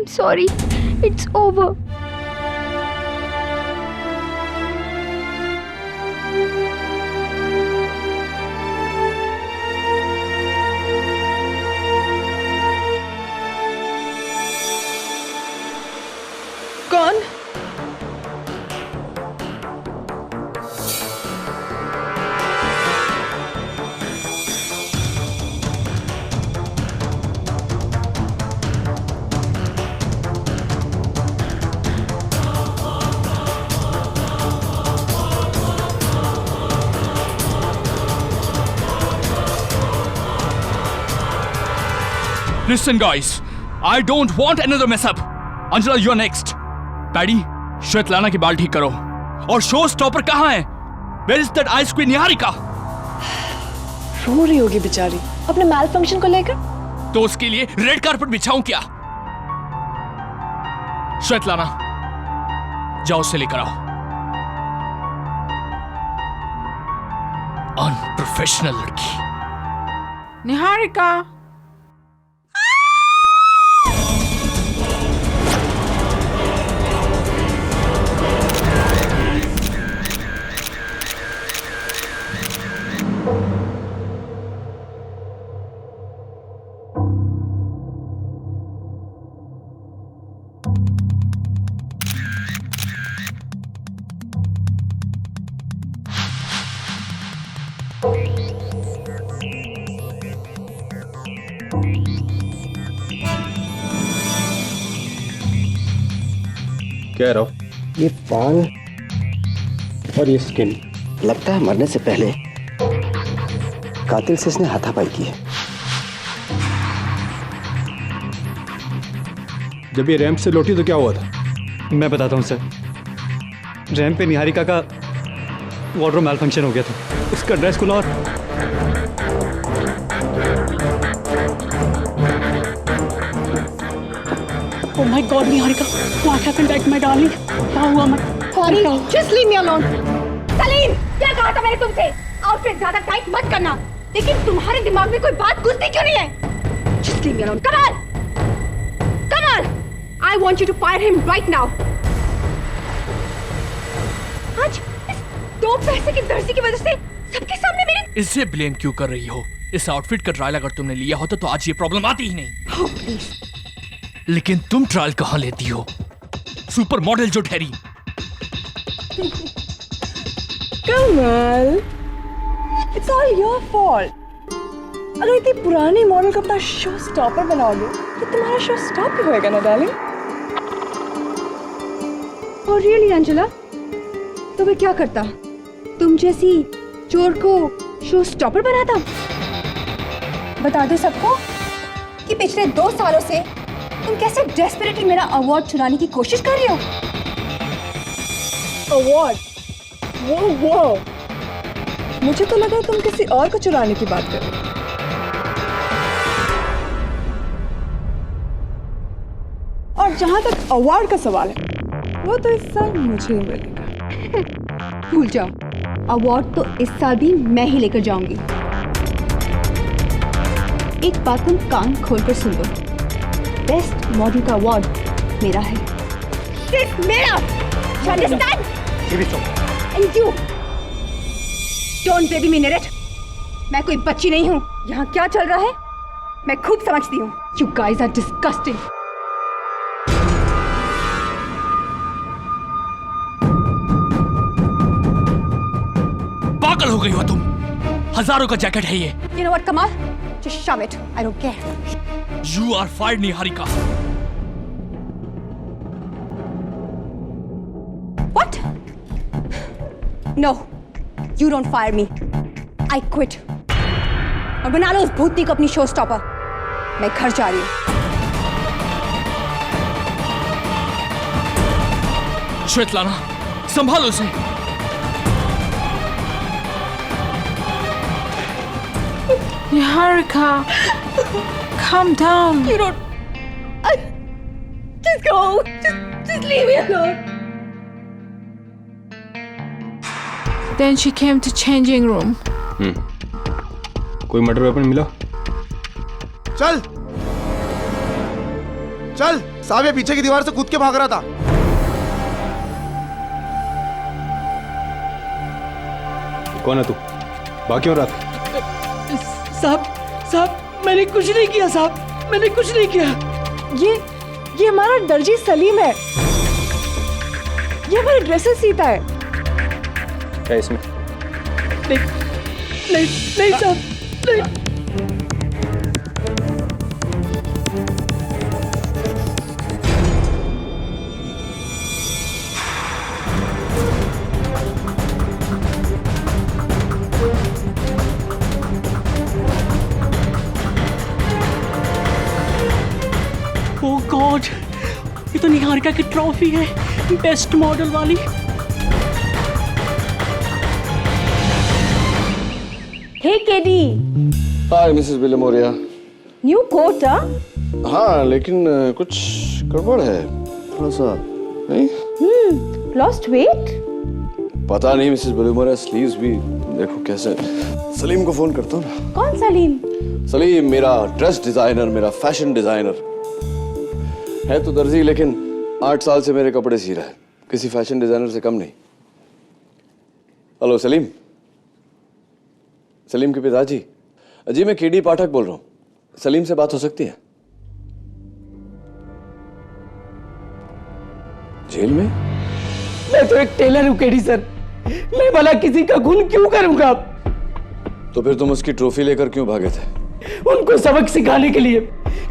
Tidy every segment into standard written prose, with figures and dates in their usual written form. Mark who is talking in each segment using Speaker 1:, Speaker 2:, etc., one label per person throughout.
Speaker 1: sorry. It's over.
Speaker 2: कौन?
Speaker 3: Listen, guys. I don't want another mess up. Anjala, you're next. Daddy, Svetlana की बाल ठीक करो. और शो स्टॉपर कहाँ है? Where is that ice queen Niharika?
Speaker 2: रो रही होगी बेचारी अपने मैल फंक्शन को लेकर.
Speaker 3: तो उसके लिए रेड कारपेट बिछाऊं क्या? श्वेतलाना, जाओ उसे लेकर आओ. अनप्रोफेशनल लड़की.
Speaker 4: निहारिका.
Speaker 5: क्या रहो?
Speaker 6: ये बाल और ये स्किन लगता है मरने से पहले कातिल से इसने हाथापाई की है.
Speaker 5: जब ये रैंप से लौटी तो क्या हुआ था?
Speaker 7: मैं बताता हूँ सर. रैंप पे निहारिका का वार्डरोब मैल फंक्शन हो गया था. उसका ड्रेस खुला और
Speaker 2: Oh my God, Niharika, what happened back, my darling? क्या हुआ मैं? Sorry, just leave me alone.
Speaker 1: Salim, क्या कहा था मैंने तुमसे? आउटफिट ज्यादा टाइट मत करना. लेकिन तुम्हारे दिमाग में कोई बात घुसती क्यों नहीं है? Just leave me alone. Come on. Come on. I want you to fire him right now. आज इस दो पैसे की दर्जी की वजह से सबके सामने मेरे.
Speaker 3: इसे ब्लेम क्यों कर रही हो? इस आउटफिट का ट्रायल अगर तुमने लिया होता तो आज ये प्रॉब्लम आती ही नहीं.
Speaker 1: Oh, please.
Speaker 3: लेकिन तुम ट्रायल कहाँ लेती हो? सुपर मॉडल जो ठहरी.
Speaker 2: कमल, it's all your fault. अगर इतनी पुरानी मॉडल का अपना शो स्टॉपर बनाओगे तो तुम्हारा शो स्टॉप ही होएगा ना डार्लिंग.
Speaker 1: और रियली अंजला, तो मैं क्या करता? तुम जैसी चोर को शो स्टॉपर बनाता? बता दे सबको कि पिछले 2 सालों से तुम कैसे डेस्परेटली मेरा अवार्ड चुराने की कोशिश कर रही हो.
Speaker 2: अवार्ड? वो मुझे तो लगा तुम किसी और को चुराने की बात कर रहे हो. और जहां तक अवार्ड का सवाल है वो तो इस साल मुझे ही मिलेगा.
Speaker 1: भूल जाओ, अवार्ड तो इस साल भी मैं ही लेकर जाऊंगी. एक बात तुम कान खोलकर सुन लो, बेस्ट मॉडल का अवार्ड मेरा है. सिर्फ मेरा. You understand? And you don't baby me, Nerit. मैं कोई बच्ची नहीं हूँ. यहाँ क्या चल रहा है मैं खूब समझती हूँ. You guys are disgusting.
Speaker 3: पागल हो गई हो तुम. हजारों का जैकेट है ये.
Speaker 1: You know what, Kamal? Just shove it. I don't care.
Speaker 3: You are fired, Niharika.
Speaker 1: What? No, you don't fire me. I quit. और बना लो उस भूतनी को अपनी शो स्टॉपर. मैं घर जा रही हूँ.
Speaker 3: श्वेतलाना, संभालो उसे.
Speaker 4: Niharika, calm down.
Speaker 1: You don't. Just go. Just leave me alone.
Speaker 4: Then she came to changing room.
Speaker 5: कोई मर्डर वेपन मिला?
Speaker 8: चल, चल साहब, ये पीछे की दीवार से कूद के भाग रहा था।
Speaker 5: कौन है तू? बाकी और रात
Speaker 2: साहब मैंने कुछ नहीं किया साहब, मैंने कुछ नहीं किया। ये हमारा दर्जी सलीम है, ये हमारे ड्रेसेस सीता है।
Speaker 5: क्या इसमें?
Speaker 2: नहीं साहब, नहीं।
Speaker 9: ओह गॉड, ये तो निहारिका की ट्रॉफी है, बेस्ट मॉडल वाली।
Speaker 1: Hey KD,
Speaker 10: hi Mrs Vilimoria.
Speaker 1: New coat?
Speaker 10: हाँ लेकिन कुछ गड़बड़ है थोड़ा सा, नहीं?
Speaker 1: Lost weight?
Speaker 10: पता नहीं मिसेस विलिमोरिया, स्लीव्स भी देखो कैसे। सलीम को फोन करता हूँ ना।
Speaker 1: कौन सलीम?
Speaker 10: सलीम मेरा ड्रेस डिजाइनर, मेरा फैशन डिजाइनर है तो दर्जी, लेकिन 8 साल से मेरे कपड़े सी रहा है, किसी फैशन डिजाइनर से कम नहीं। हेलो सलीम, सलीम के पिताजी। जी मैं केडी पाठक बोल रहा हूँ, सलीम से बात हो सकती है? जेल में?
Speaker 9: मैं तो एक टेलर हूँ केडी सर, मैं भला किसी का खून क्यों करूंगा?
Speaker 10: तो फिर तुम उसकी ट्रॉफी लेकर क्यों भागे थे?
Speaker 9: उनको सबक सिखाने के लिए,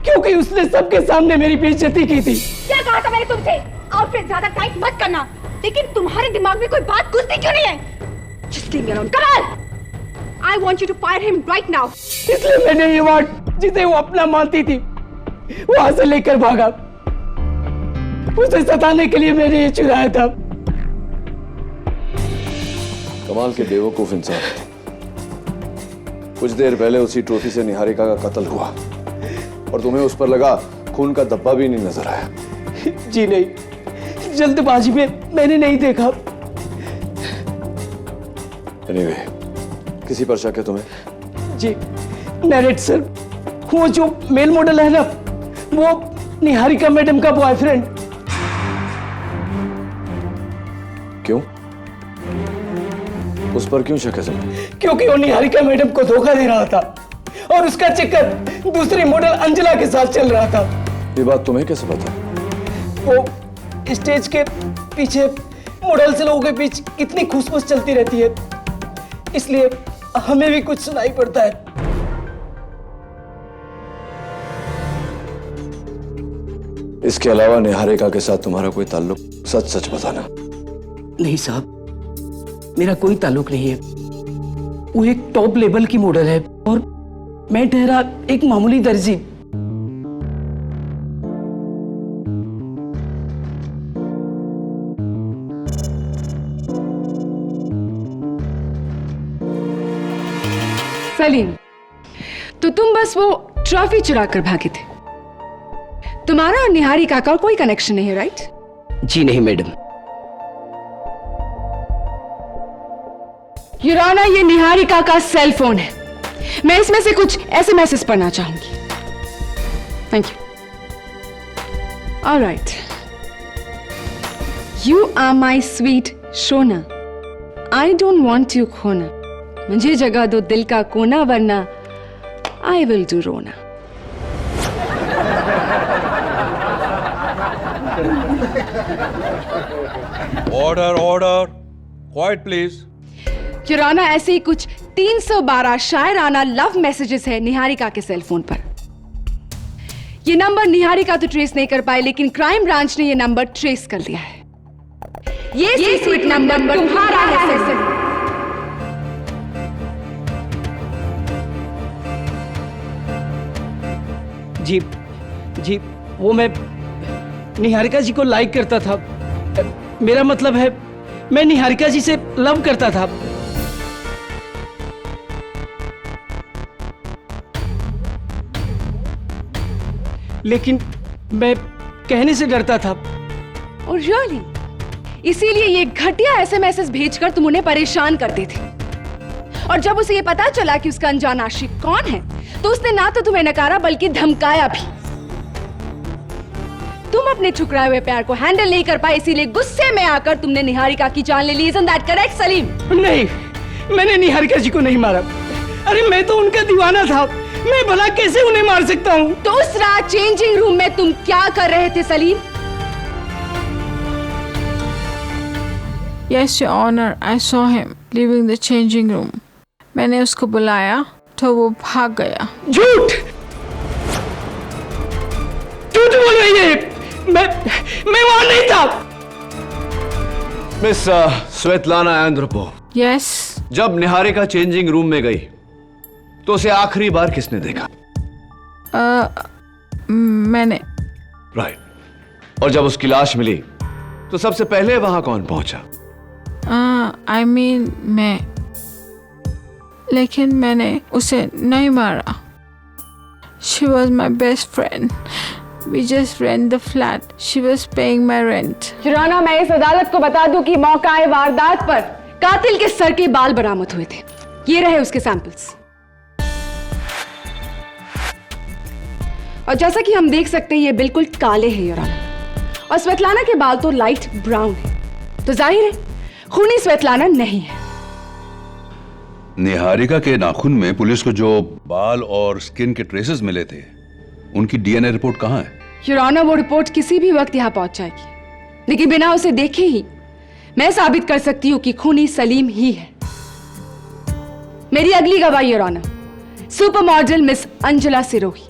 Speaker 9: क्योंकि उसने सबके सामने मेरी बेइज्जती की थी।
Speaker 1: क्या कहा था मैंने तुमसे? आउटफिट ज्यादा टाइट मत करना, लेकिन तुम्हारे दिमाग में कोई बात घुसती क्यों नहीं है? Just leave me alone. Come on! I want you to fire him right now.
Speaker 9: इसलिए मैंने ये वार्ड जिसे वो अपना मानती थी वहां से लेकर भागा। उसे सताने के लिए मैंने ये चुराया था।
Speaker 10: कमाल के बेवकूफ इंसान। कुछ देर पहले उसी ट्रॉफी से निहारिका का कत्ल हुआ और तुम्हें उस पर लगा खून का धब्बा भी नहीं नजर आया।
Speaker 9: जी नहीं, जल्दबाजी में मैंने नहीं देखा।
Speaker 10: Anyway, किसी पर शक है तुम्हें?
Speaker 9: जी नरेट सर, वो जो मेल मॉडल है ना, वो निहारिका मैडम का बॉयफ्रेंड।
Speaker 10: क्यों? उस पर क्यों शक है तुम्हें?
Speaker 9: क्योंकि वो निहारिका मैडम को धोखा दे रहा था और उसका चक्कर दूसरी मॉडल अंजला के साथ चल रहा था।
Speaker 10: ये बात तुम्हें कैसे पता?
Speaker 9: वो स्टेज के पीछे मॉडल्स लोगों के बीच कितनी खुशबू चलती रहती है, इसलिए हमें भी कुछ सुनाई पड़ता है।
Speaker 10: इसके अलावा निहारिका के साथ तुम्हारा कोई ताल्लुक? सच सच बताना।
Speaker 9: नहीं साहब, मेरा कोई ताल्लुक नहीं है। वो एक टॉप लेवल की मॉडल है और मैं ठहरा एक मामूली दर्जी।
Speaker 4: सलीम, तो तुम बस वो ट्रॉफी चुरा कर भागे थे। तुम्हारा और निहारिका का कोई कनेक्शन नहीं है, राइट?
Speaker 9: जी नहीं मैडम।
Speaker 4: योर ऑनर, ये निहारिका का सेल फोन है, मैं इसमें से कुछ एसएमएस पढ़ना चाहूंगी। Thank you. Alright. You are my sweet शोना, आई डोंट वॉन्ट यू खोना, मुझे जगह दो दिल का कोना, वरना आई विल डू रोना।
Speaker 11: Order order, quiet please.
Speaker 4: Your honour, ऐसे ही कुछ 312 शायराना लव मैसेजेस है निहारिका के सेल फोन पर। ये नंबर निहारिका तो ट्रेस नहीं कर पाए, लेकिन क्राइम ब्रांच ने ये नंबर ट्रेस कर लिया है। ये सीक्रेट नंबर तुम्हारा है सर।
Speaker 9: जी जी, वो मैं निहारिका जी को लाइक करता था। मेरा मतलब है मैं निहारिका जी से लव करता था। लेकिन मैं कहने से डरता था।
Speaker 4: और रियली इसीलिए ये घटिया एसएमएस भेजकर तुम उन्हें परेशान करते थे। और जब उसे ये पता चला कि उसका अनजान आशिक कौन है, तो उसने ना तो तुम्हें नकारा बल्कि धमकाया भी। तुम अपने ठुकराए हुए प्यार को हैंडल नहीं कर पाए, इसीलिए गुस्से में आकर तुमने निहारिका की जान ले ली। Isn't that correct, Salim?
Speaker 9: नहीं, मैंने निहारिका जी को नहीं मारा। अरे मैं तो उनका दीवाना था, मैं भला कैसे उन्हें मार सकता हूँ?
Speaker 4: तो उस रात चेंजिंग रूम में तुम क्या कर रहे थे Salim?
Speaker 12: Yes, Your Honor, I saw him leaving the changing room. मैंने उसको बुलाया तो वो भाग गया।
Speaker 9: झूठ! झूठ बोल रही है! मैं वहां नहीं था।
Speaker 10: मिस स्वेतलाना एंड्रोपो,
Speaker 12: Yes,
Speaker 10: जब निहारिका चेंजिंग रूम में गई तो उसे आखिरी बार किसने देखा?
Speaker 12: मैंने।
Speaker 10: राइट। और जब उसकी लाश मिली तो सबसे पहले वहां कौन पहुंचा?
Speaker 12: I mean मैं, लेकिन मैंने उसे नहीं मारा। She was my best friend. We just rent the flat. She was paying my rent.
Speaker 4: युराना, मैं इस अदालत को बता दूं कि मौका वारदात पर कातिल के सर के बाल बरामद हुए थे। ये रहे उसके सैंपल्स। और जैसा कि हम देख सकते हैं ये बिल्कुल काले हैं युराना, और स्वेतलाना के बाल तो लाइट ब्राउन है, तो जाहिर है खूनी स्वेतलाना नहीं है।
Speaker 11: निहारिका के नाखून में पुलिस को जो बाल और स्किन के ट्रेसेस मिले थे, उनकी डीएनए रिपोर्ट कहाँ है?
Speaker 4: युराना, वो रिपोर्ट किसी भी वक्त यहाँ पहुंच जाएगी, लेकिन बिना उसे देखे ही मैं साबित कर सकती हूँ कि खूनी सलीम ही है। मेरी अगली गवाह युराना, super model Miss Anjala Sirohi.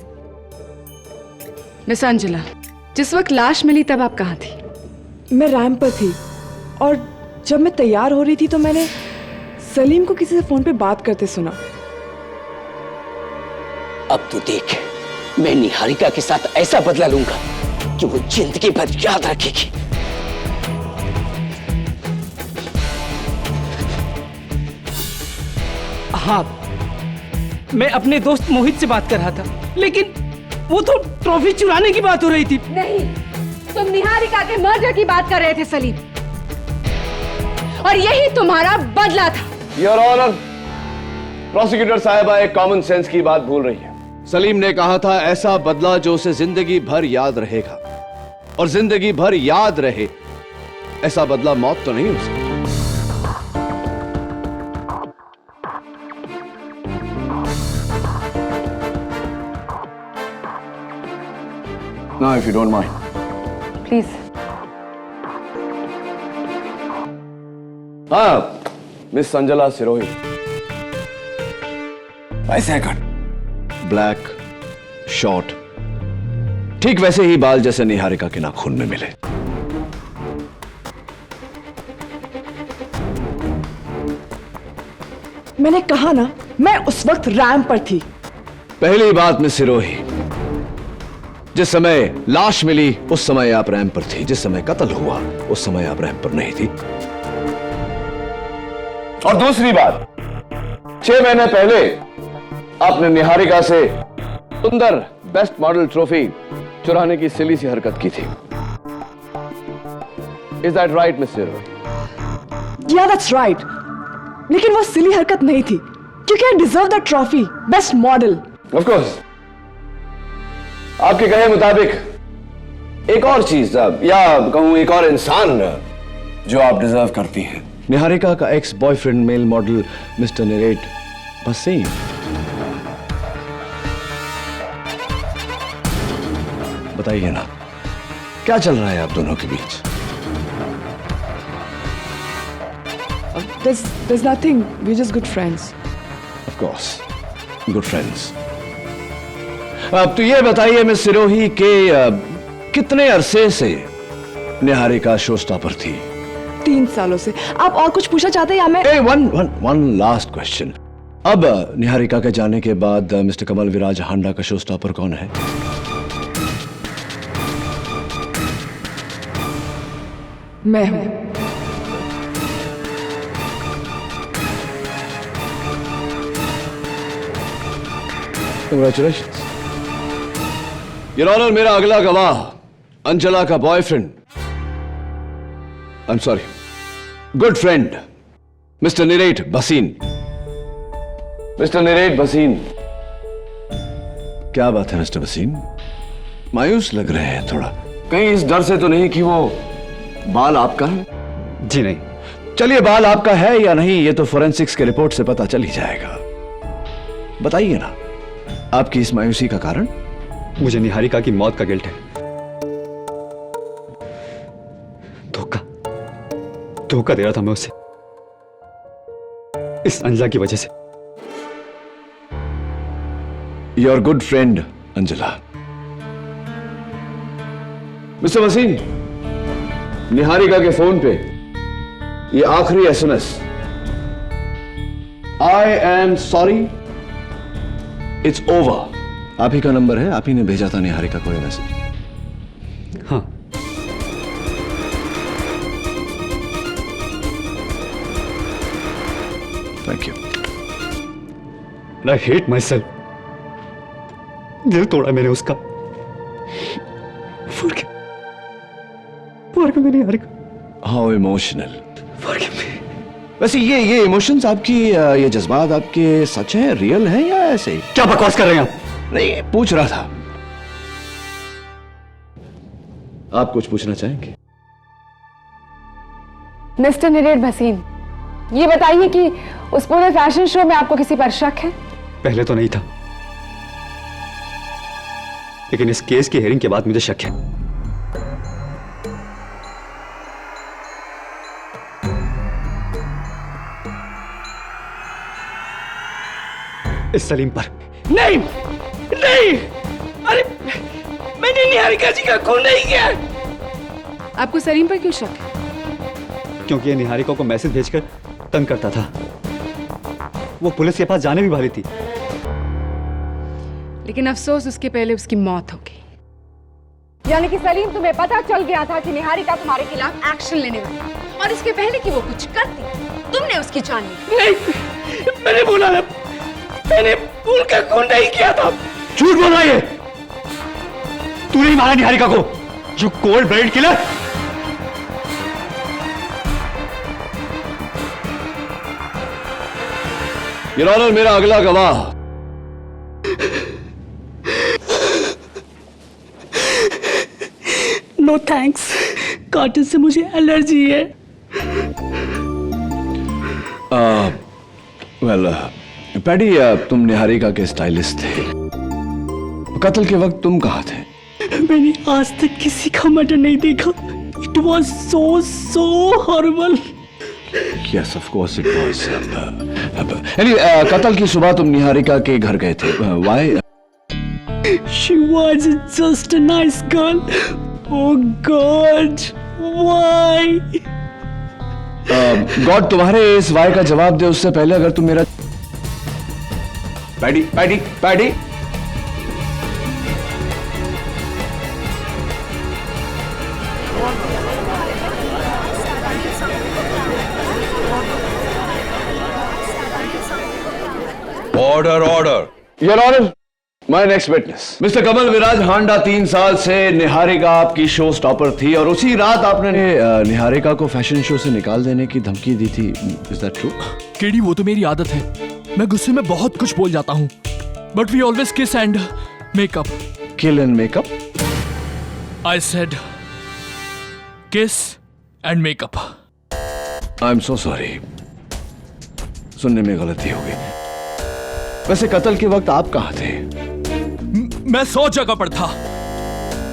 Speaker 4: Miss Anjala, जिस वक्त लाश मिली तब आप कहाँ थी?
Speaker 2: मैं रैंप पर थी और जब मैं तैयार हो रही थी तो मैंने सलीम को किसी से फोन पे बात करते सुना।
Speaker 6: अब तू देख, मैं निहारिका के साथ ऐसा बदला लूंगा कि वो जिंदगी भर याद रखेगी।
Speaker 9: हाँ, मैं अपने दोस्त मोहित से बात कर रहा था, लेकिन वो तो ट्रॉफी चुराने की बात हो रही थी।
Speaker 4: नहीं, तुम निहारिका के मर्डर की बात कर रहे थे सलीम, और यही तुम्हारा बदला था।
Speaker 10: योर ऑनर, प्रोसिक्यूटर साहिबा एक कॉमन सेंस की बात भूल रही है। सलीम ने कहा था ऐसा बदला जो उसे जिंदगी भर याद रहेगा, और जिंदगी भर याद रहे ऐसा बदला मौत तो नहीं हो सकती। Now, if you don't mind.
Speaker 4: Please.
Speaker 10: हाँ, मिस अंजला सिरोही। वैसे कट, ब्लैक, शॉर्ट, ठीक वैसे ही बाल जैसे निहारिका के नाखून में मिले।
Speaker 2: मैंने कहा ना, मैं उस वक्त रैंप पर थी।
Speaker 10: पहली बात मिस सिरोही, जिस समय लाश मिली उस समय आप रैंप पर थी, जिस समय कत्ल हुआ उस समय आप रैंप पर नहीं थी। और दूसरी बात, 6 महीने पहले आपने निहारिका से सुंदर बेस्ट मॉडल ट्रॉफी चुराने की सिली सी हरकत की थी। Is that right miss Sirohi?
Speaker 2: या दैट्स राइट, लेकिन वो सिली हरकत नहीं थी, क्योंकि I deserve that trophy best model.
Speaker 10: Of course, आपके कहे मुताबिक एक और चीज या कहूं एक और इंसान जो आप डिजर्व करती हैं, निहारिका का ex boyfriend male model Mister Niret Bhasin. बताइए ना, क्या चल रहा है आप दोनों के बीच?
Speaker 2: There's nothing, we're just good friends.
Speaker 10: Of course, good friends. अब तो ये बताइए मिस सिरोही के कितने अरसे से निहारिका शो स्टॉपर थी?
Speaker 2: 3 सालों से। आप और कुछ पूछना चाहते हैं या मैं?
Speaker 10: One last question. अब निहारिका के जाने के बाद मिस्टर कमल विराज हांडा का शो स्टॉपर कौन है?
Speaker 2: मैं हूं।
Speaker 10: Congratulations. Your Honor, मेरा अगला गवाह अंजला का boyfriend, I'm sorry, good friend Mister Niret Bhasin. Mister Niret Bhasin, क्या बात है मिस्टर भसीन? मायूस लग रहे हैं थोड़ा। कहीं इस डर से तो नहीं कि वो बाल आपका है?
Speaker 7: जी नहीं।
Speaker 10: चलिए, बाल आपका है या नहीं ये तो फोरेंसिक्स के रिपोर्ट से पता चल ही जाएगा। बताइए ना, आपकी इस मायूसी का कारण?
Speaker 7: मुझे निहारिका की मौत का गिल्ट है। धोखा दे रहा था मैं उसे, इस अंजला की वजह से।
Speaker 10: Your good friend Anjala. Mister Waseem, Niharika के फोन पे ये आखिरी SMS, I am sorry it's over, आप ही का नंबर है, आप ही ने भेजा था निहारिका को ये मैसेज?
Speaker 7: हाँ।
Speaker 10: Thank you.
Speaker 7: I hate myself. दिल तोड़ा मैंने उसका। Forgive me Niharika.
Speaker 10: How emotional. वैसे ये इमोशंस आपकी, ये जज्बात आपके सच है, रियल है या ऐसे ही?
Speaker 7: क्या बकवास कर रहे हैं आप?
Speaker 10: नहीं, पूछ रहा था। आप कुछ पूछना चाहेंगे?
Speaker 4: मिस्टर निरेर भसीन, ये बताइए कि उस पूरे फैशन शो में आपको किसी पर शक है?
Speaker 7: पहले तो नहीं था, लेकिन इस केस की हियरिंग के बाद मुझे शक है। इस सलीम पर।
Speaker 9: नहीं नहीं, अरे मैंने निहारिका जी का खून नहीं किया।
Speaker 4: आपको सलीम पर क्यों शक है?
Speaker 7: क्योंकि ये निहारिका को मैसेज भेजकर तंग करता था। वो पुलिस के पास जाने भी वाली थी,
Speaker 4: लेकिन अफसोस उसके पहले उसकी मौत हो गई। यानी कि सलीम, तुम्हें पता चल गया था कि निहारिका तुम्हारे खिलाफ एक्शन लेने वाली है, और इसके पहले कि वो कुछ करती तुमने उसकी जान ली।
Speaker 9: नहीं, मैंने बोला ना, मैंने उनका खून नहीं किया था।
Speaker 7: झूठ बोल रहा है। तू नहीं मारा निहारिका को, you cold blooded killer.
Speaker 10: Your honour, मेरा अगला गवाह।
Speaker 9: नो थैंक्स, कॉटन से मुझे एलर्जी है।
Speaker 10: वेल पैडी, तुम निहारिका के स्टाइलिस्ट थे, कत्ल के वक्त तुम कहाँ थे?
Speaker 9: मैंने आज तक किसी का मर्डर नहीं देखा। It was so horrible.
Speaker 10: Yes, of course it was. Anyway, कत्ल की सुबह तुम निहारिका के घर गए थे। Why?
Speaker 9: She was just a nice girl. Oh God, why?
Speaker 10: God तुम्हारे इस वाई का जवाब दे उससे पहले अगर तुम मेरा पैडी
Speaker 11: order.
Speaker 10: Your honour, my next witness Mister Kamal Viraj Handa 3 साल से निहारिका आपकी शो स्टॉपर थी और उसी रात आपने निहारिका को फैशन शो से निकाल देने की धमकी दी थी। Is that true?
Speaker 3: केडी, वो तो मेरी आदत है, मैं गुस्से में बहुत कुछ बोल जाता हूँ, but we always kiss and make up.
Speaker 10: Kill and make up?
Speaker 3: I said kiss and make up.
Speaker 10: I am so sorry, सुनने में गलती हो गई। वैसे कत्ल के वक्त आप कहाँ थे?
Speaker 3: मैं 100 जगह पर था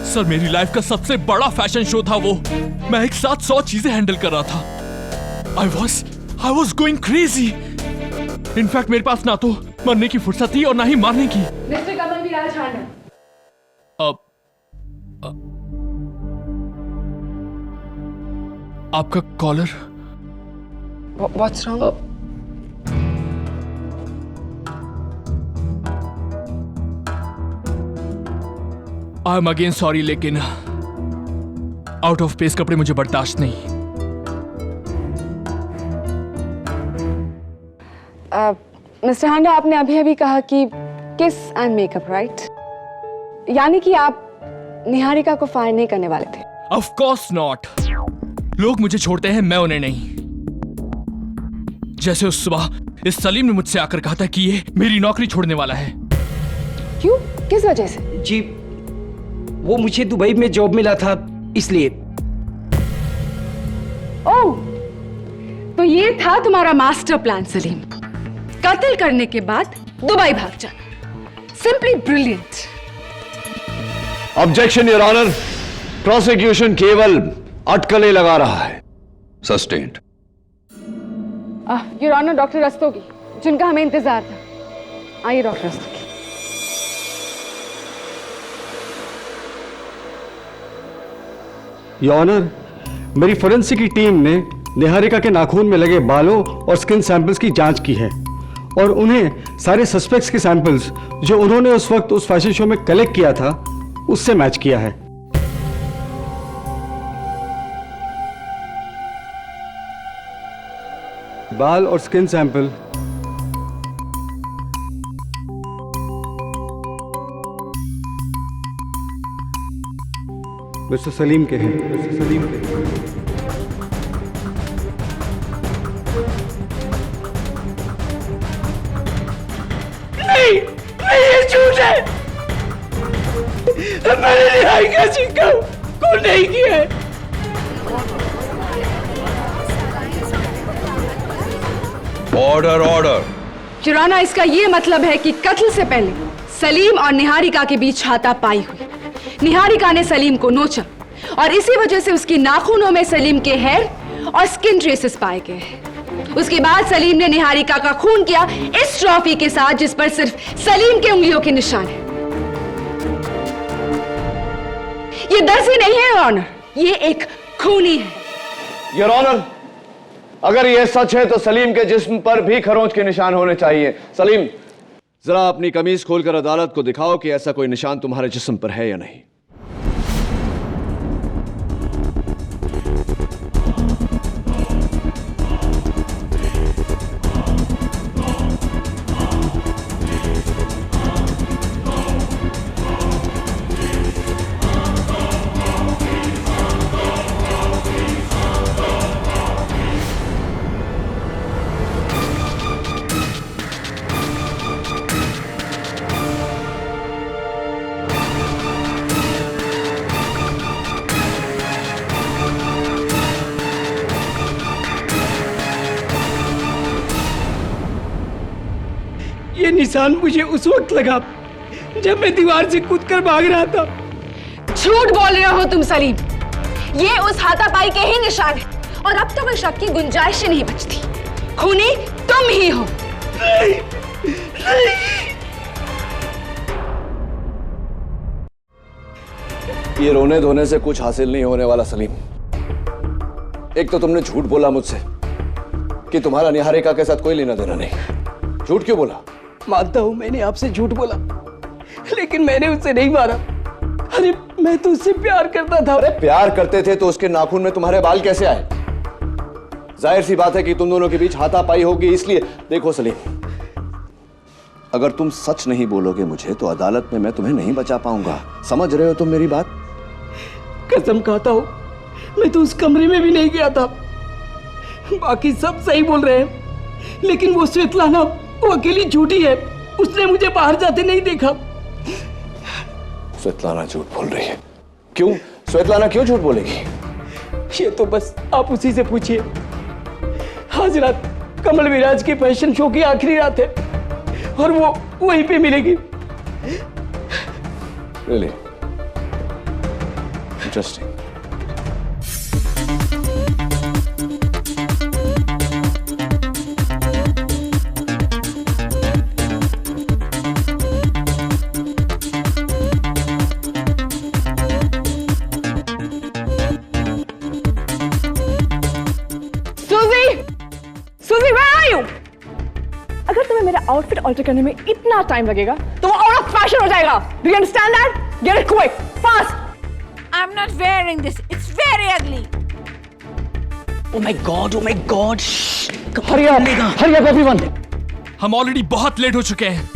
Speaker 3: सर, मेरी लाइफ का सबसे बड़ा फैशन शो था वो। मैं एक साथ 100 चीजें हैंडल कर रहा था। I was going crazy. In fact मेरे पास ना तो मरने की फुर्सत थी और ना ही मारने की।
Speaker 4: मिस्टर कमल विराज हांडा,
Speaker 3: आपका collar.
Speaker 4: What's wrong?
Speaker 3: I am again sorry, लेकिन आउट ऑफ प्लेस कपड़े मुझे बर्दाश्त नहीं।
Speaker 4: मिस्टर हांडा, आपने अभी कहा कि किस एंड मेकअप, राइट? यानी कि आप निहारिका को फायर नहीं करने वाले थे?
Speaker 3: Of course not. लोग मुझे छोड़ते हैं, मैं उन्हें नहीं। जैसे उस सुबह इस सलीम ने मुझसे आकर कहा था कि ये मेरी नौकरी छोड़ने वाला है।
Speaker 4: क्यों? किस वजह से?
Speaker 9: जी, वो मुझे दुबई में जॉब मिला था इसलिए।
Speaker 4: ओह, तो ये था तुम्हारा मास्टर प्लान सलीम, कत्ल करने के बाद दुबई भाग जाना। Simply brilliant.
Speaker 10: Objection your honour, prosecution केवल अटकलें लगा रहा है।
Speaker 11: Sustained.
Speaker 4: Your honour, doctor Rastogi जिनका हमें इंतजार था। आइए डॉक्टर रस्तोगी।
Speaker 7: योर ऑनर, मेरी फोरेंसिक की टीम ने निहारिका के नाखून में लगे बालों और स्किन सैंपल्स की जांच की है और उन्हें सारे सस्पेक्ट्स के सैंपल्स जो उन्होंने उस वक्त उस फैशन शो में कलेक्ट किया था उससे मैच किया है। बाल और स्किन सैंपल मिस्टर सलीम के हैं। मिस्टर सलीम के हैं।
Speaker 9: नहीं, ये झूठ है। मैंने निहारिका जी को नहीं किया है।
Speaker 11: Order order.
Speaker 4: चुराना, इसका ये मतलब है कि कत्ल से पहले सलीम और निहारिका के बीच हाथापाई हुई। निहारिका ने सलीम को नोचा और इसी वजह से उसकी नाखूनों में सलीम के हेयर और स्किन ट्रेसेस पाए गए। उसके बाद सलीम ने निहारिका का खून किया इस ट्रॉफी के साथ जिस पर सिर्फ सलीम के उंगलियों के निशान है। ये दर्जी नहीं है योर ऑनर, ये एक खूनी है।
Speaker 10: योर ऑनर, अगर यह सच है तो सलीम के जिस्म पर भी खरोंच के निशान होने चाहिए। सलीम, जरा अपनी कमीज खोलकर अदालत को दिखाओ कि ऐसा कोई निशान तुम्हारे जिस्म पर है या नहीं।
Speaker 9: ये निशान मुझे उस वक्त लगा जब मैं दीवार से कूदकर भाग रहा था।
Speaker 4: झूठ बोल रहे हो तुम सलीम, ये उस हाथापाई के ही निशान है और अब तो कोई शक की गुंजाइश ही नहीं बचती। खूनी तुम ही हो।
Speaker 9: नहीं, नहीं।
Speaker 10: ये रोने धोने से कुछ हासिल नहीं होने वाला सलीम। एक तो तुमने झूठ बोला मुझसे कि तुम्हारा निहारिका के साथ कोई लेना देना नहीं। झूठ क्यों बोला?
Speaker 9: मानता हूं मैंने आपसे झूठ बोला, लेकिन मैंने उससे नहीं मारा। अरे मैं तो उससे प्यार करता था।
Speaker 10: अरे प्यार करते थे तो उसके नाखून में तुम्हारे बाल कैसे आए? जाहिर सी बात है कि तुम दोनों के बीच हाथापाई होगी। इसलिए देखो सलीम, अगर तुम सच नहीं बोलोगे मुझे तो अदालत में मैं तुम्हें नहीं बचा पाऊंगा। समझ रहे हो तुम मेरी बात?
Speaker 9: कसम खाता हूं, मैं तो उस कमरे में भी नहीं गया था। बाकी सब सही बोल रहे हैं, लेकिन वो स्वेतलाना, वो अकेली झूठी है। उसने मुझे बाहर जाते नहीं देखा।
Speaker 10: स्वेतलाना झूठ बोल रही है। क्यों? स्वेतलाना क्यों झूठ बोलेगी?
Speaker 9: ये तो बस आप उसी से पूछिए। आज रात कमल विराज के फैशन शो की आखिरी रात है और वो वहीं पे मिलेगी।
Speaker 10: Really? Interesting.
Speaker 2: सुजी, where are you? अगर तुम्हें मेरा आउटफिट ऑल्टर करने में इतना टाइम लगेगा तो वो आउट ऑफ फैशन हो जाएगा। Do you understand that? Get it quick, fast.
Speaker 12: I'm not wearing this. It's very ugly.
Speaker 9: Oh my God. Hurry up everyone.
Speaker 3: हम ऑलरेडी बहुत लेट हो चुके हैं।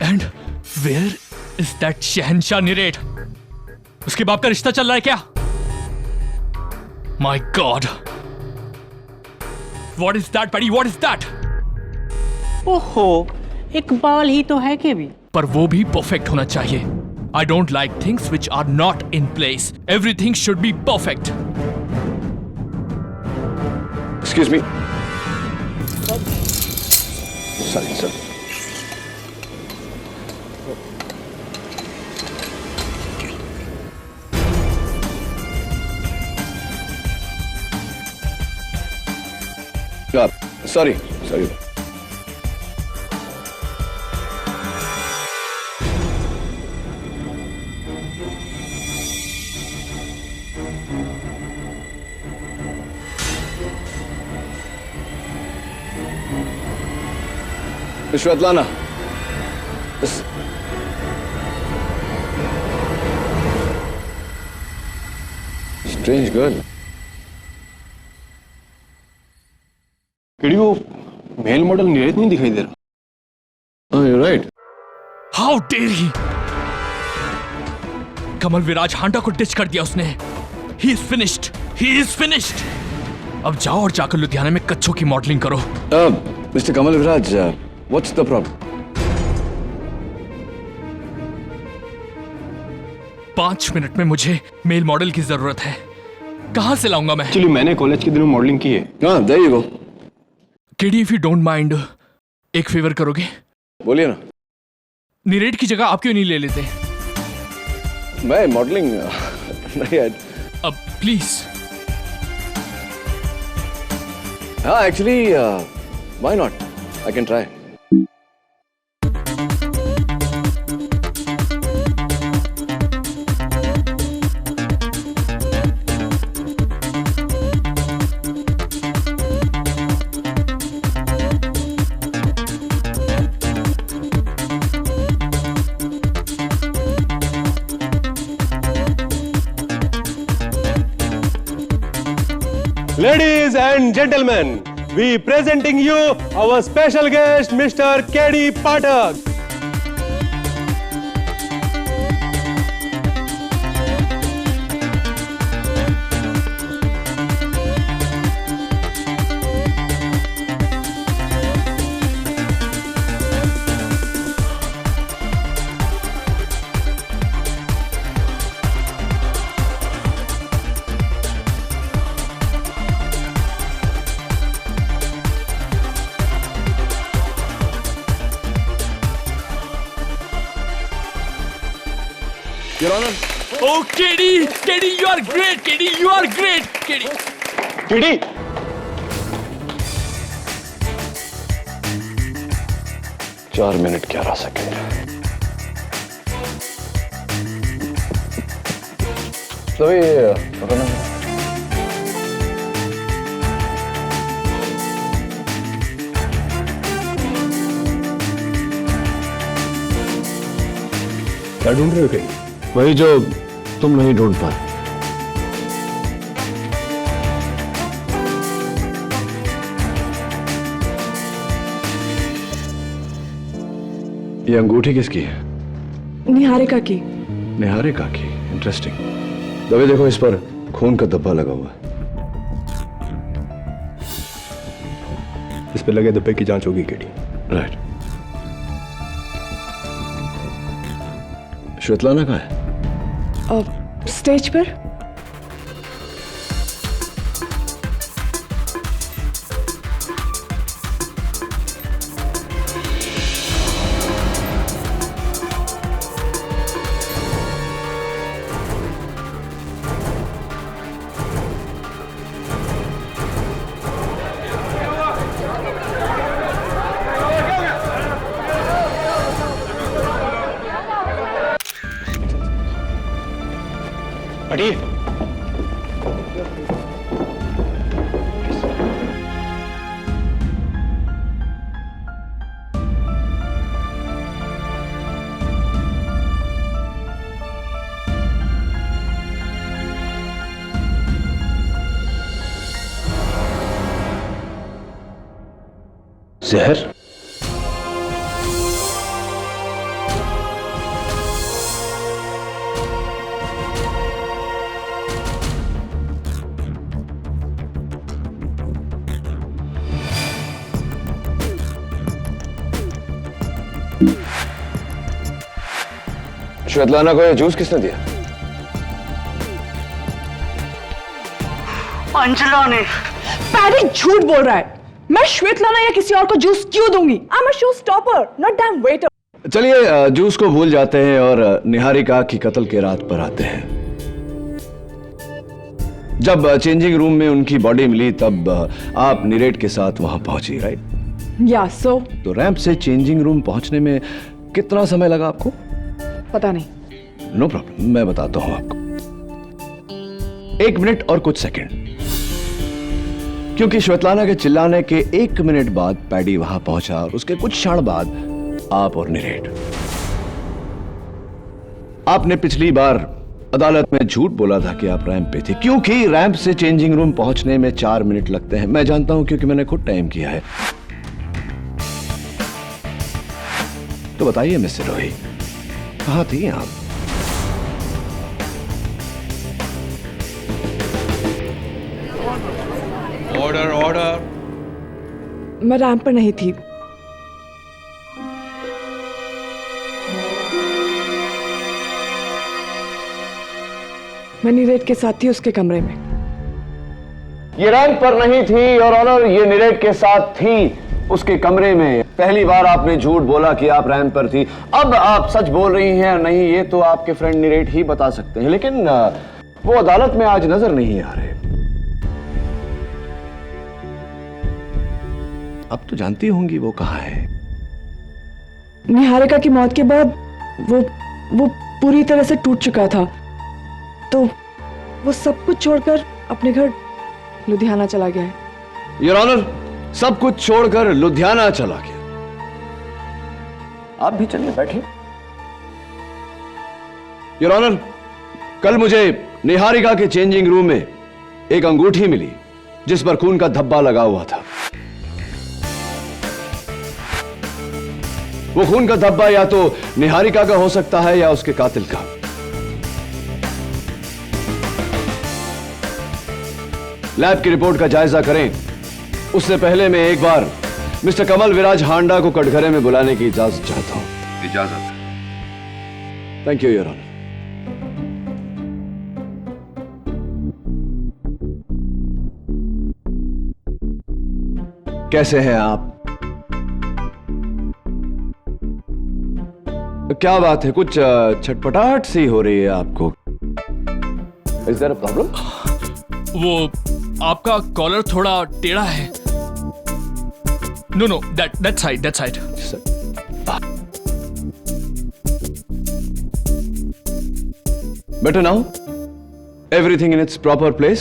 Speaker 3: एंड वेयर इज दैट शहंशाह निरेट? उसके बाप का रिश्ता चल रहा है क्या? My god, what is that buddy? What is that?
Speaker 13: ओहो, एक बाल ही तो है के भी।
Speaker 3: पर वो भी परफेक्ट होना चाहिए। I don't like things which are not in place. Everything should be perfect.
Speaker 10: Excuse me. Sorry, sir. Sorry. Svetlana. Strange girl.
Speaker 5: KD वो मेल मॉडल नीरज नहीं दिखाई दे रहा।
Speaker 10: Oh, you're right.
Speaker 3: How dare he? कमल विराज हांडा को ditch कर दिया उसने. He is finished. He is finished. अब जाओ और जाकर लुधियाना में कच्छों की मॉडलिंग करो.
Speaker 10: Mr. Kamal Viraj, what's the problem?
Speaker 3: 5 minute में मुझे मेल मॉडल की जरूरत है. कहां से लाऊंगा मैं?
Speaker 5: एक्चुअली मैंने कॉलेज के दिनों मॉडलिंग की है।
Speaker 10: हाँ, there you go.
Speaker 3: KD, if you don't mind, एक फेवर करोगे?
Speaker 10: बोलिए ना।
Speaker 3: नीरेट की जगह आप क्यों नहीं ले लेते?
Speaker 10: मैं मॉडलिंग नहीं है।
Speaker 3: अब प्लीज.
Speaker 10: हाँ, actually why not, I can try.
Speaker 5: Ladies and gentlemen, we presenting you our special guest, Mr. K.D. Pathak.
Speaker 10: Your Honor.
Speaker 3: Oh, KD, you are great. KD, you are great. KD.
Speaker 5: KD.
Speaker 10: चार minute 11 second. तो ये पकड़ना है.
Speaker 5: क्या ढूंढ रहे हो कहीं?
Speaker 10: वही जो तुम नहीं ढूंढ पाए. ये अंगूठी किसकी है?
Speaker 2: निहारिका की.
Speaker 10: निहारिका की. इंटरेस्टिंग. दबे देखो, इस पर खून का धब्बा लगा हुआ है.
Speaker 5: इस पे लगे धब्बे की जांच होगी केडी.
Speaker 10: राइट. श्वेतलाना कहाँ है?
Speaker 2: स्टेज पर.
Speaker 5: अड़ी.
Speaker 10: जहर. श्वेतलाना को ये जूस किसने दिया?
Speaker 2: अंजना ने। पैडी झूठ बोल रहा है। मैं श्वेतलाना या किसी और को जूस क्यों दूंगी? I am a show stopper, not dam waiter.
Speaker 10: चलिए जूस को भूल जाते हैं और निहारिका की कत्ल के रात पर आते हैं। जब चेंजिंग रूम में उनकी बॉडी मिली तब आप नीरेट के साथ वहां पहुंची, राइट?
Speaker 2: या सो।
Speaker 10: तो रैंप से चेंजिंग रूम पहुंचने में कितना समय लगा आपको?
Speaker 2: पता नहीं।
Speaker 10: नो प्रॉब्लम, मैं बताता हूं आपको। 1 मिनट और कुछ सेकंड, क्योंकि श्वेतलाना के चिल्लाने के 1 मिनट बाद पैडी वहां पहुंचा और उसके कुछ क्षण बाद आप और नीरेट। आपने पिछली बार अदालत में झूठ बोला था कि आप रैंप पे थे, क्योंकि रैंप से चेंजिंग रूम पहुंचने में 4 मिनट लगते हैं। मैं जानता हूं क्योंकि मैंने खुद टाइम किया है। तो बताइए मिस्टर रोही, कहां थी आप?
Speaker 11: Order order.
Speaker 2: मैं रैंप पर नहीं थी। मैं नीरेट के साथ थी उसके कमरे में।
Speaker 10: ये रैंप पर नहीं थी और ऑनर, ये नीरेट के साथ थी उसके कमरे में। पहली बार आपने झूठ बोला कि आप रैंप पर थी, अब आप सच बोल रही हैं या नहीं ये तो आपके फ्रेंड नीरेट ही बता सकते हैं, लेकिन वो अदालत में आज नजर नहीं आ रहे। अब तो जानती होंगी वो कहां है।
Speaker 2: निहारिका की मौत के बाद वो पूरी तरह से टूट चुका था, तो वो सब कुछ छोड़कर अपने घर लुधियाना चला गया है।
Speaker 10: योर ऑनर, सब कुछ छोड़कर लुधियाना चला गया। आप भी चलिए, बैठिए। योर ऑनर, कल मुझे निहारिका के चेंजिंग रूम में एक अंगूठी मिली जिस पर खून का धब्बा लगा हुआ था। वो खून का धब्बा या तो निहारिका का हो सकता है या उसके कातिल का। लैब की रिपोर्ट का जायजा करें उससे पहले मैं एक बार मिस्टर कमल विराज हांडा को कटघरे में बुलाने की इजाजत चाहता हूं।
Speaker 11: इजाजत।
Speaker 10: Thank you your honour. कैसे हैं आप? क्या बात है, कुछ छटपटाहट सी हो रही है आपको? Is there a problem?
Speaker 3: वो आपका कॉलर थोड़ा टेढ़ा है। No that side
Speaker 10: better now? Everything in its proper place?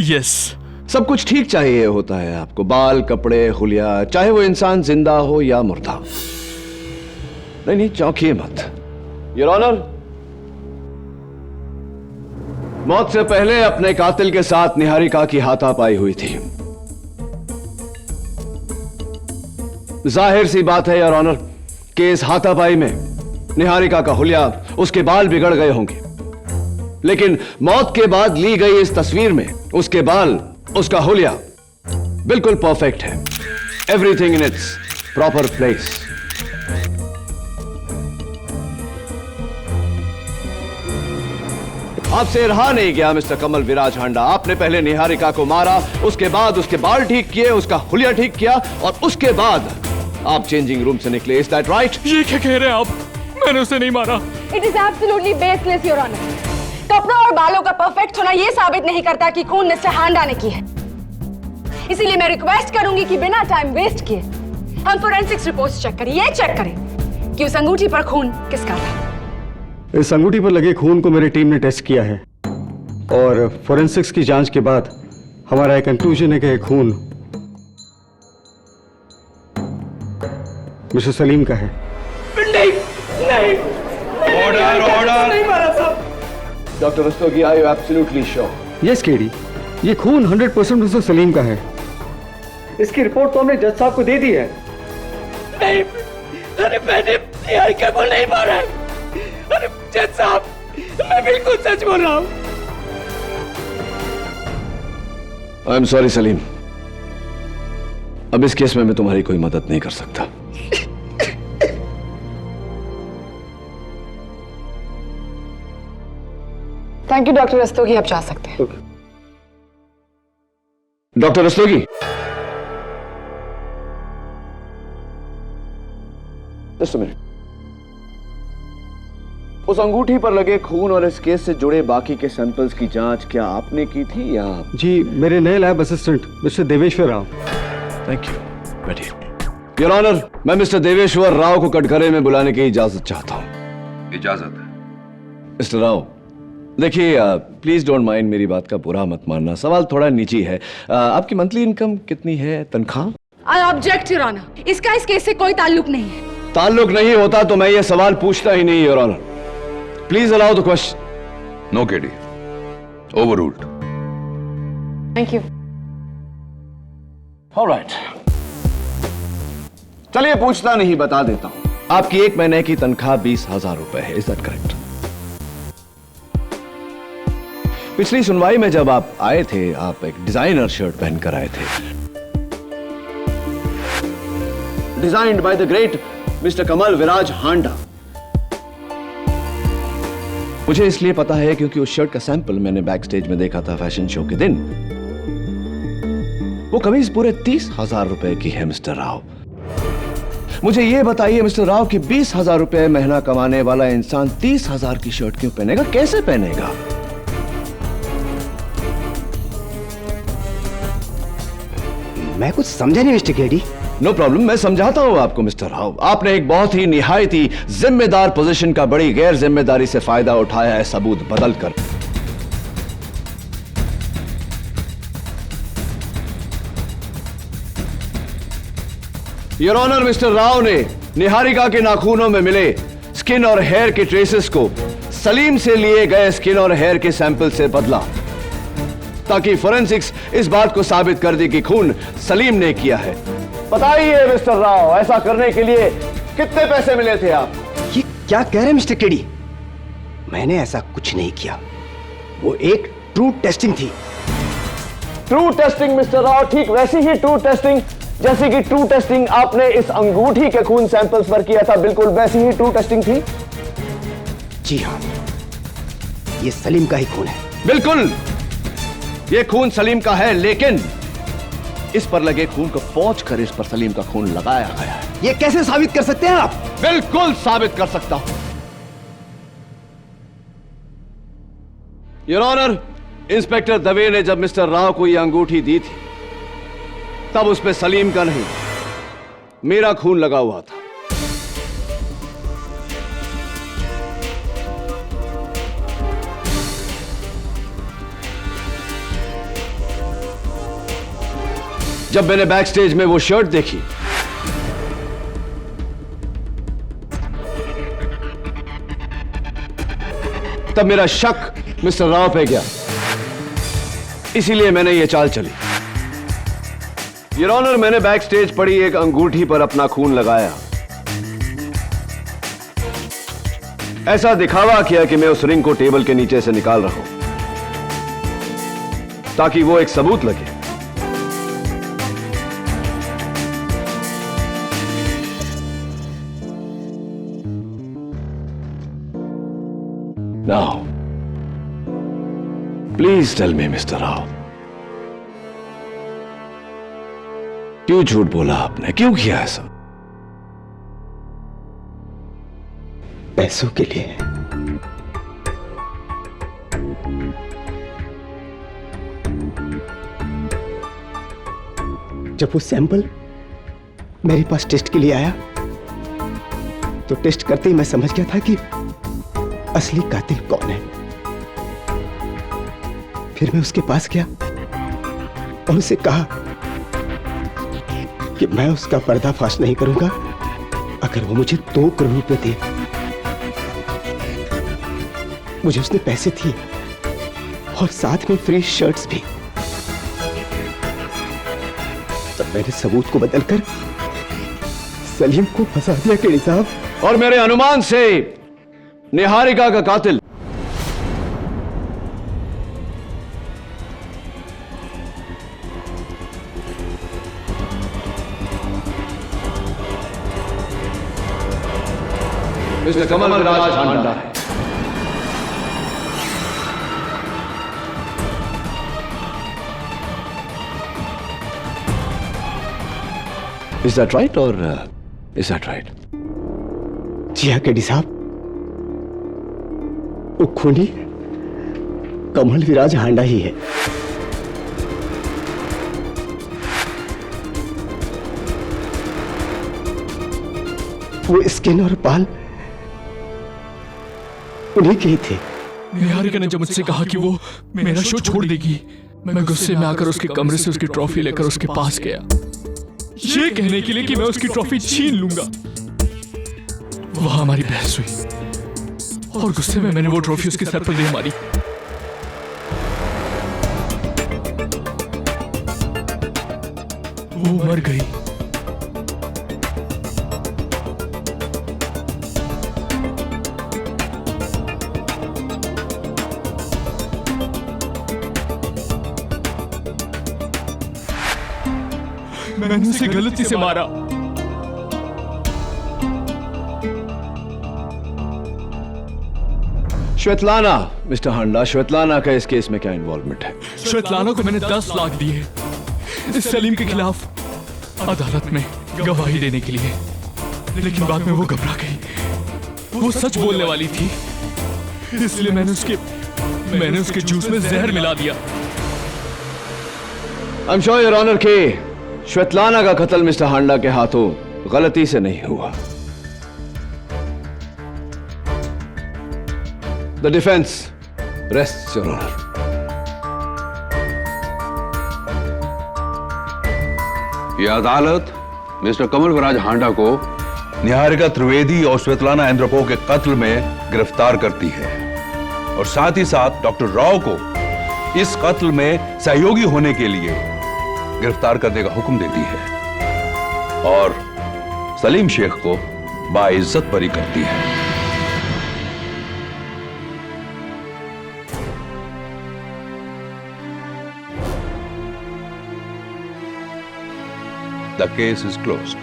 Speaker 3: Yes.
Speaker 10: सब कुछ ठीक चाहिए होता है आपको, बाल, कपड़े, हुलिया, चाहे वो इंसान जिंदा हो या मुर्दा। नहीं, चौंकिए मत। योर ऑनर, मौत से पहले अपने कातिल के साथ निहारिका की हाथापाई हुई थी। जाहिर सी बात है योर ऑनर कि इस हाथापाई में निहारिका का हुलिया, उसके बाल बिगड़ गए होंगे, लेकिन मौत के बाद ली गई इस तस्वीर में उसके बाल, उसका हुलिया बिल्कुल परफेक्ट है। Everything in its proper place. आपसे रहा नहीं गया मिस्टर कमल विराज हांडा। आपने पहले निहारिका को मारा, उसके बाद उसके बाल ठीक किए, उसका हुलिया ठीक किया और उसके बाद आप चेंजिंग रूम से निकले। Is that right?
Speaker 3: ये क्या कह रहे हैं आप? मैंने उसे नहीं मारा।
Speaker 4: It is absolutely baseless your honour. कपड़ों और बालों का परफेक्ट होना यह साबित नहीं करता कि खून मिस्टर हांडा ने की है। इसीलिए मैं रिक्वेस्ट करूंगी कि बिना टाइम वेस्ट किए हम फोरेंसिक्स रिपोर्ट्स चेक करें। ये चेक करें कि उस अंगूठी पर खून किसका था।
Speaker 7: इस अंगूठी पर लगे खून को मेरी टीम ने टेस्ट किया है और फोरेंसिक्स की जांच के बाद हमारा एक कंक्लूजन है कि यह खून मिस्टर सलीम का है।
Speaker 9: नहीं,
Speaker 11: ऑर्डर।
Speaker 9: नहीं मारा साहब।
Speaker 10: Doctor Rastogi, are you absolutely sure?
Speaker 7: Yes KD, ये खून 100% मिस्टर सलीम का है। इसकी रिपोर्ट तो हमने जज साहब को दे दी है।
Speaker 9: नहीं, अरे मैंने निहारिका को नहीं मारा है। अरे जज साहब, मैं बिल्कुल सच बोल रहा हूँ।
Speaker 10: आई एम सॉरी सलीम, अब इस केस में मैं तुम्हारी कोई मदद नहीं कर सकता।
Speaker 2: थैंक यू डॉक्टर रस्तोगी, आप जा सकते हैं।
Speaker 10: Doctor Rastogi, just a minute. उस अंगूठी पर लगे खून और इस केस से जुड़े बाकी के सैंपल्स की जांच क्या आपने की थी या?
Speaker 7: जी, मेरे नए lab assistant mister Deveshwar Rao.
Speaker 10: Thank you. बैठिए। योर ऑनर, मैं मिस्टर देवेश्वर राव को कटघरे में बुलाने की इजाजत चाहता हूं।
Speaker 11: इजाजत है।
Speaker 10: मिस्टर राव, देखिए, प्लीज डोंट माइंड, मेरी बात का बुरा मत मानना, सवाल थोड़ा निजी है। आपकी मंथली इनकम कितनी है, तनख्वाह?
Speaker 4: आई ऑब्जेक्ट योर ऑनर, इसका इस केस से कोई ताल्लुक नहीं है।
Speaker 10: ताल्लुक नहीं होता तो मैं ये सवाल पूछता ही नहीं, your honour. Please allow the question.
Speaker 11: No KD, overruled.
Speaker 2: Thank you.
Speaker 10: Alright, चलिए पूछता नहीं, बता देता हूं। आपकी एक महीने की तनख्वाह 20,000 रुपए है, इज दैट करेक्ट? पिछली सुनवाई में जब आप आए थे, आप एक डिजाइनर शर्ट पहनकर आए थे, designed by the great Mister Kamal Viraj Handa. मुझे इसलिए पता है क्योंकि उस शर्ट का सैंपल मैंने बैक स्टेज में देखा था फैशन शो के दिन। वो कमीज पूरे 30,000 रुपए की है मिस्टर राव। मुझे यह बताइए मिस्टर राव कि 20,000 रुपए महीना कमाने वाला इंसान 30,000 की शर्ट क्यों पहनेगा, कैसे पहनेगा?
Speaker 6: मैं कुछ समझा नहीं मिस्टर केडी।
Speaker 10: नो प्रॉब्लम, मैं समझाता हूं आपको मिस्टर राव। आपने एक बहुत ही निहायती जिम्मेदार पोजीशन का बड़ी गैर जिम्मेदारी से फायदा उठाया है, सबूत बदलकर। योर ऑनर, मिस्टर राव ने निहारिका के नाखूनों में मिले स्किन और हेयर के ट्रेसेस को सलीम से लिए गए स्किन और हेयर के सैंपल से बदला, ताकि फोरेंसिक्स इस बात को साबित कर दे कि खून सलीम ने किया है। बताइए मिस्टर राव, ऐसा करने के लिए कितने पैसे मिले थे आप?
Speaker 6: ये क्या कह रहे हैं मिस्टर केडी? मैंने ऐसा कुछ नहीं किया। वो एक ट्रू टेस्टिंग थी।
Speaker 10: ट्रू टेस्टिंग मिस्टर राव, ठीक वैसी ही ट्रू टेस्टिंग जैसी कि ट्रू टेस्टिंग आपने इस अंगूठी के खून सैंपल्स पर किया था, बिल्कुल वैसी ही ट्रू टेस्टिंग थी।
Speaker 6: जी हाँ, ये सलीम का ही खून है।
Speaker 10: बिल्कुल, ये खून सलीम का है, लेकिन इस पर लगे खून को पोंछकर इस पर सलीम का खून लगाया गया है।
Speaker 6: ये कैसे साबित कर सकते हैं आप?
Speaker 10: बिल्कुल साबित कर सकता हूं। योर ऑनर, इंस्पेक्टर दवे ने जब मिस्टर राव को यह अंगूठी दी थी, तब उस पे सलीम का नहीं, मेरा खून लगा हुआ था। जब मैंने बैक स्टेज में वो शर्ट देखी, तब मेरा शक मिस्टर राव पे गया, इसीलिए मैंने ये चाल चली। योर ऑनर, मैंने बैक स्टेज पड़ी एक अंगूठी पर अपना खून लगाया, ऐसा दिखावा किया कि मैं उस रिंग को टेबल के नीचे से निकाल रहा हूं, ताकि वो एक सबूत लगे। Now, please tell me, Mr. Rao, क्यों झूठ बोला आपने, क्यों किया ऐसा?
Speaker 6: पैसों के लिए। जब वो सैंपल मेरे पास टेस्ट के लिए आया, तो टेस्ट करते ही मैं समझ गया था कि असली कातिल कौन है। फिर मैं उसके पास गया और उसे कहा कि मैं उसका पर्दाफाश नहीं करूंगा अगर वो मुझे 2 करोड़ रुपए दे। मुझे उसने पैसे दिए और साथ में फ्री शर्ट्स भी। तब मैंने सबूत को बदलकर सलीम को फंसा दिया केडी साहब।
Speaker 10: और मेरे अनुमान से निहारिका का कातिल मिस्टर कमल विराज हांडा है। Is that right or is that right?
Speaker 6: जी हाँ केडी साहब, वो खूनी कमल विराज हांडा ही है। वो स्किन और बाल उन्हीं के ही थे।
Speaker 3: निहारिका ने जब मुझसे कहा कि वो मेरा शो छोड़ देगी, मैं गुस्से में आकर उसके कमरे से उसकी ट्रॉफी लेकर उसके पास गया, ये कहने के लिए कि मैं उसकी ट्रॉफी छीन लूंगा। वहां हमारी बहस हुई और गुस्से में मैंने वो ट्रॉफी उसके सर पर दे मारी। वो मर गई। मैंने उसे गलती से मारा।
Speaker 10: श्वेतलाना, मिस्टर हांडा, श्वेतलाना का इस केस में क्या इन्वॉल्वमेंट है?
Speaker 3: श्वेतलाना को मैंने 10 लाख दिए इस सलीम के खिलाफ अदालत में गवाही देने के लिए, लेकिन बाद में वो घबरा गई। वो सच बोलने वाली थी, इसलिए मैंने उसके जूस में जहर मिला दिया।
Speaker 10: I am sure your honour के श्वेतलाना का कत्ल मिस्टर हांडा के हाथों गलती से नहीं हुआ। The defence rests your honour.
Speaker 11: यह अदालत मिस्टर कमल विराज हांडा को निहारिका त्रिवेदी और श्वेतलाना एंद्रोपोव के कत्ल में गिरफ्तार करती है और साथ ही साथ डॉक्टर राव को इस कत्ल में सहयोगी होने के लिए गिरफ्तार करने का हुक्म देती है और सलीम शेख को बाइज्जत बरी करती है। The case is closed.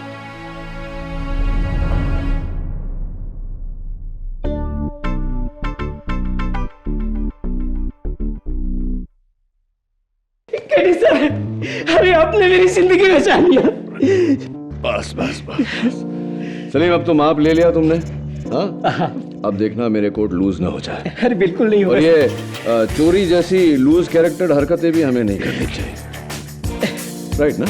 Speaker 9: KD sir, अरे आपने मेरी जिंदगी बचा लिया।
Speaker 10: बस बस बस सलीम, अब तो माप ले लिया तुमने। हाँ, अब देखना मेरे कोर्ट लूज ना हो जाए।
Speaker 9: अरे बिल्कुल नहीं
Speaker 10: और ये चोरी जैसी लूज कैरेक्टर हरकतें भी हमें नहीं करनी चाहिए, राइट ना?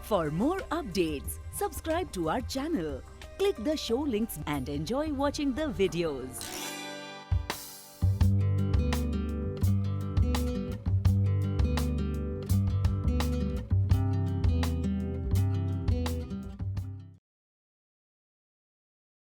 Speaker 13: For more updates, subscribe to our channel, click the show links and enjoy watching the videos.